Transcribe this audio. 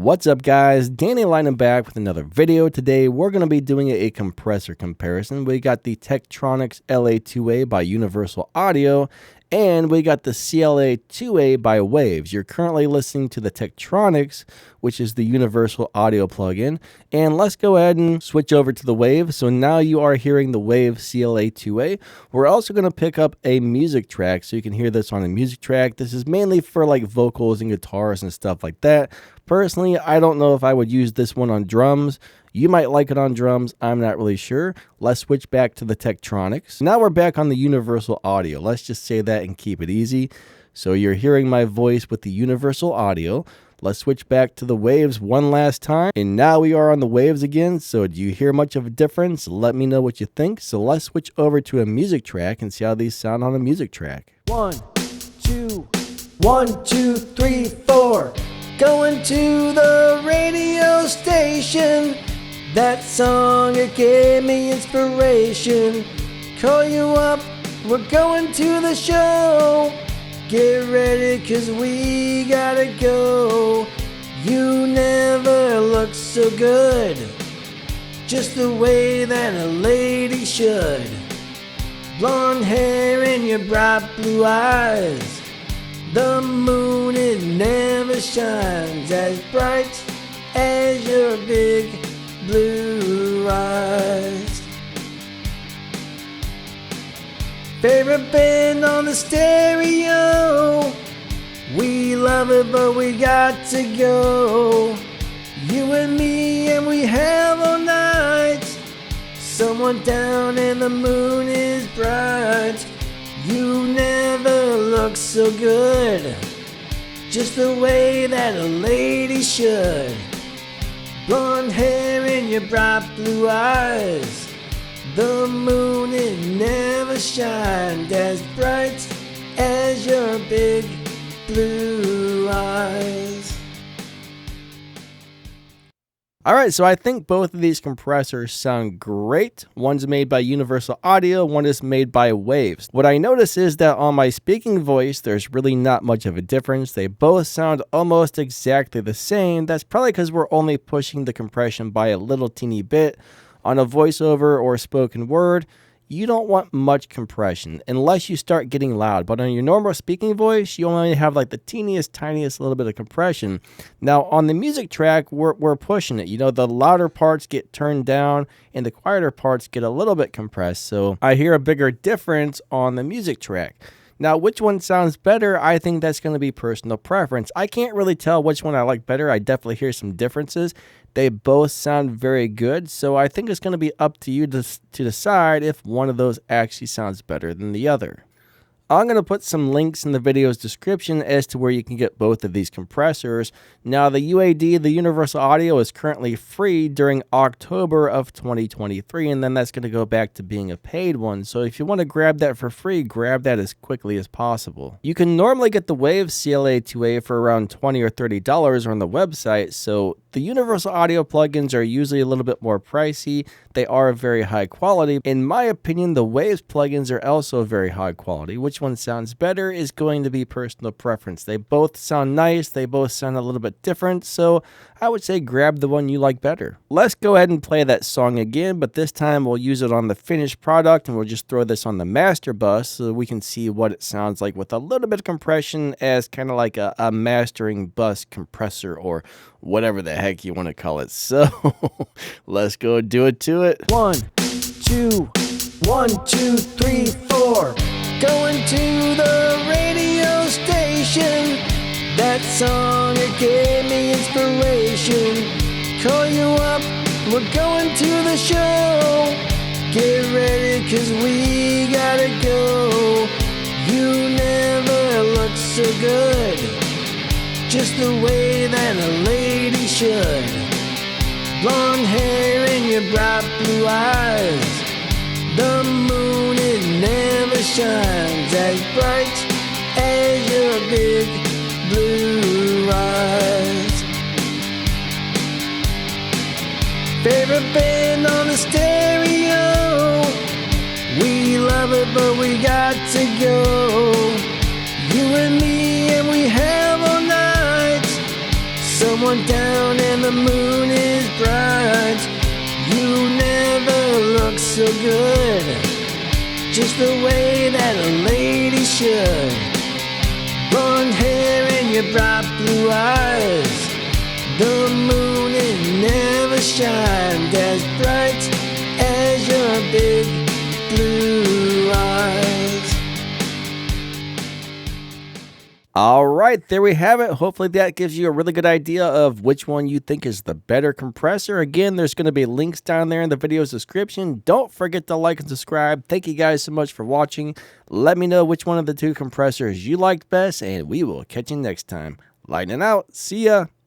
What's up guys, Danny Lighting back with another video. Today we're going to be doing a compressor comparison. We got the Tektronix LA-2A by Universal Audio, and we got the CLA-2A by Waves. You're currently listening to the Tektronix, which is the Universal Audio plugin. And let's go ahead and switch over to the Waves. So now you are hearing the Waves CLA-2A. We're also going to pick up a music track, so you can hear this on a music track. This is mainly for like vocals and guitars and stuff like that. Personally, I don't know if I would use this one on drums. You might like it on drums. I'm not really sure. Let's switch back to the Tektronix. Now we're back on the Universal Audio. Let's just say that and keep it easy. So you're hearing my voice with the Universal Audio. Let's switch back to the Waves one last time. And now we are on the Waves again. So do you hear much of a difference? Let me know what you think. So let's switch over to a music track and see how these sound on a music track. 1, 2, 1, 2, 3, 4. Going to the radio station. That song, it gave me inspiration. Call you up, we're going to the show. Get ready, 'cause we gotta go. You never looked so good, just the way that a lady should. Blonde hair and your bright blue eyes. The moon, it never shines as bright as your big blue eyes. Favorite band on the stereo. We love it, but we got to go. You and me, and we have all night. Someone down and the moon is bright. You never look so good, just the way that a lady should. Blonde hair and your bright blue eyes. The moon, it never shined as bright as your big blue eyes. Alright, so I think both of these compressors sound great. One's made by Universal Audio, one is made by Waves. What I notice is that on my speaking voice, there's really not much of a difference. They both sound almost exactly the same. That's probably because we're only pushing the compression by a little teeny bit. On a voiceover or spoken word, you don't want much compression unless you start getting loud. But on your normal speaking voice, you only have like the teeniest, tiniest little bit of compression. Now on the music track, we're pushing it. You know, the louder parts get turned down and the quieter parts get a little bit compressed. So I hear a bigger difference on the music track. Now, which one sounds better? I think that's going to be personal preference. I can't really tell which one I like better. I definitely hear some differences. They both sound very good, so I think it's going to be up to you to decide if one of those actually sounds better than the other. I'm going to put some links in the video's description as to where you can get both of these compressors. Now, the UAD, the Universal Audio, is currently free during October of 2023, and then that's going to go back to being a paid one. So if you want to grab that for free, grab that as quickly as possible. You can normally get the Waves CLA-2A for around $20 or $30 on the website, so the Universal Audio plugins are usually a little bit more pricey. They are very high quality. In my opinion, the Waves plugins are also very high quality. Which one sounds better is going to be personal preference. They both sound nice. They both sound a little bit different. So I would say grab the one you like better. Let's go ahead and play that song again, but this time we'll use it on the finished product and we'll just throw this on the master bus so we can see what it sounds like with a little bit of compression as kind of like a mastering bus compressor or whatever the heck you want to call it. So let's go do it to it. 1, 2, 1, 2, 3, 4. Going to the radio station. That song, it gave me inspiration. Call you up, we're going to the show. Get ready, 'cause we gotta go. You never looked so good, just the way that a lady should. Blonde hair and your bright blue eyes. The moon, it never shines as bright as your big blue eyes. Favorite band on the stereo. We love it, but we got to go. You and me, and we have all night. someone down and the moon is bright. You never look so good, just the way that a lady should. Blonde hair and your bright blue eyes. The moon, it never shined as bright as your big blue eyes. All right, there we have it. Hopefully that gives you a really good idea of which one you think is the better compressor. Again, there's going to be links down there in the video's description. Don't forget to like and subscribe. Thank you guys so much for watching. Let me know which one of the two compressors you liked best, and we will catch you next time. Lightning out. See ya.